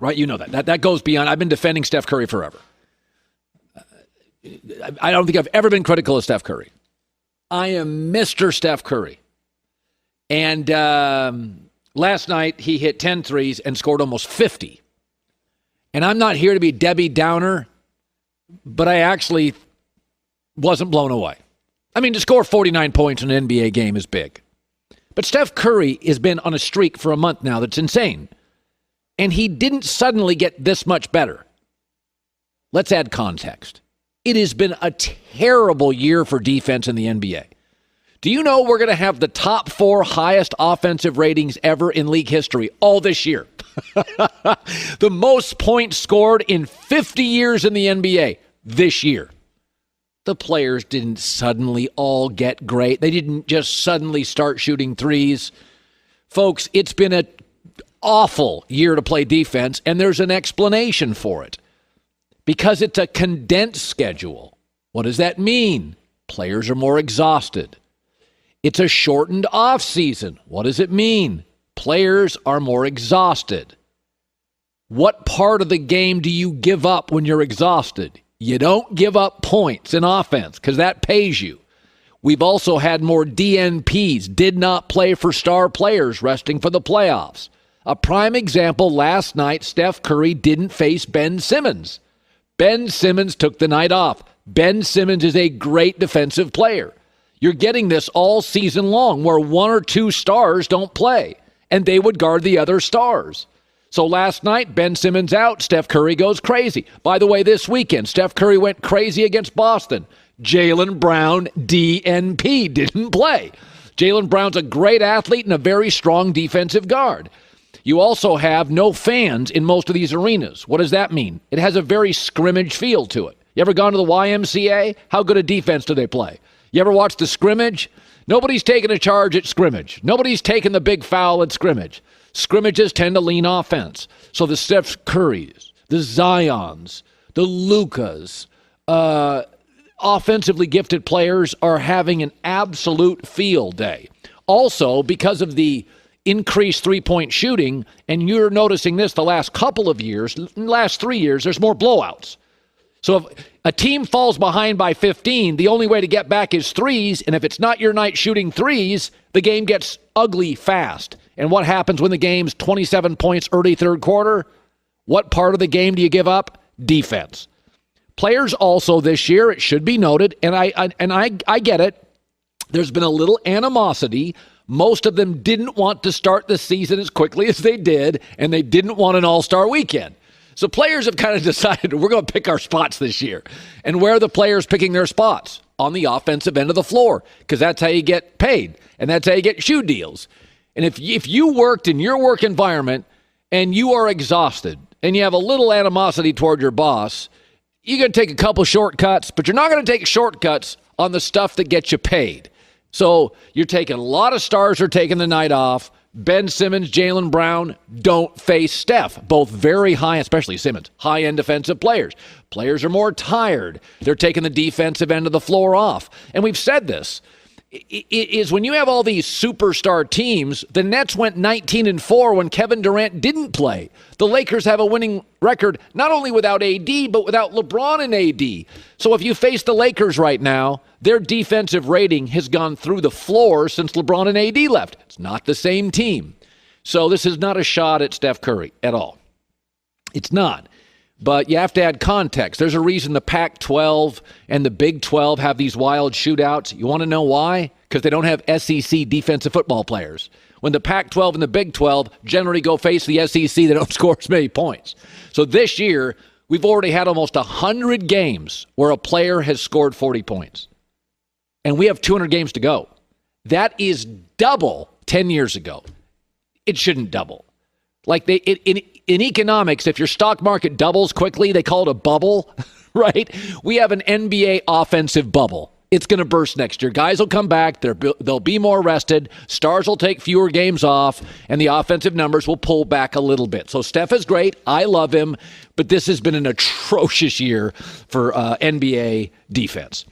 right? You know that. That goes beyond. I've been defending Steph Curry forever. I don't think I've ever been critical of Steph Curry. I am Mr. Steph Curry. And last night, he hit 10 threes and scored almost 50. And I'm not here to be Debbie Downer, but I actually wasn't blown away. I mean, to score 49 points in an NBA game is big. But Steph Curry has been on a streak for a month now that's insane. And he didn't suddenly get this much better. Let's add context. It has been a terrible year for defense in the NBA. Do you know we're going to have the top 4 highest offensive ratings ever in league history all this year? The most points scored in 50 years in the NBA this year. The players didn't suddenly all get great. They didn't just suddenly start shooting threes. Folks, it's been an awful year to play defense, and there's an explanation for it. Because it's a condensed schedule. What does that mean? Players are more exhausted. It's a shortened offseason. What does it mean? Players are more exhausted. What part of the game do you give up when you're exhausted? You don't give up points in offense because that pays you. We've also had more DNPs, did not play for star players, resting for the playoffs. A prime example, last night, Steph Curry didn't face Ben Simmons. Ben Simmons took the night off. Ben Simmons is a great defensive player. You're getting this all season long where 1 or 2 stars don't play, and they would guard the other stars. So last night, Ben Simmons out, Steph Curry goes crazy. By the way, this weekend, Steph Curry went crazy against Boston. Jaylen Brown, DNP, didn't play. Jaylen Brown's a great athlete and a very strong defensive guard. You also have no fans in most of these arenas. What does that mean? It has a very scrimmage feel to it. You ever gone to the YMCA? How good a defense do they play? You ever watch the scrimmage? Nobody's taking a charge at scrimmage. Nobody's taking the big foul at scrimmage. Scrimmages tend to lean offense. So the Steph Currys, the Zions, the Lukas, offensively gifted players are having an absolute field day. Also, because of the increased three-point shooting, and you're noticing this the last couple of years, last 3 years, there's more blowouts. So if a team falls behind by 15, the only way to get back is threes, and if it's not your night shooting threes, the game gets ugly fast. And what happens when the game's 27 points early third quarter? What part of the game do you give up? Defense. Players also this year, it should be noted, and I get it, there's been a little animosity. Most of them didn't want to start the season as quickly as they did, and they didn't want an all-star weekend. So players have kind of decided we're going to pick our spots this year. And where are the players picking their spots? On the offensive end of the floor, because that's how you get paid, and that's how you get shoe deals. And if you worked in your work environment and you are exhausted and you have a little animosity toward your boss, you're going to take a couple shortcuts, but you're not going to take shortcuts on the stuff that gets you paid. So you're taking a lot of stars are taking the night off. Ben Simmons, Jaylen Brown don't face Steph. Both very high, especially Simmons, high-end defensive players. Players are more tired. They're taking the defensive end of the floor off. And we've said this. It is when you have all these superstar teams, the Nets went 19-4 when Kevin Durant didn't play. The Lakers have a winning record not only without AD, but without LeBron and AD. So if you face the Lakers right now, their defensive rating has gone through the floor since LeBron and AD left. It's not the same team. So this is not a shot at Steph Curry at all. It's not. But you have to add context. There's a reason the Pac-12 and the Big 12 have these wild shootouts. You want to know why? Because they don't have SEC defensive football players. When the Pac-12 and the Big 12 generally go face the SEC, they don't score as many points. So this year, we've already had almost 100 games where a player has scored 40 points. And we have 200 games to go. That is double 10 years ago. It shouldn't double. Like in economics, if your stock market doubles quickly, they call it a bubble, right? We have an NBA offensive bubble. It's going to burst next year. Guys will come back. They'll be more rested. Stars will take fewer games off, and the offensive numbers will pull back a little bit. So Steph is great. I love him, but this has been an atrocious year for NBA defense.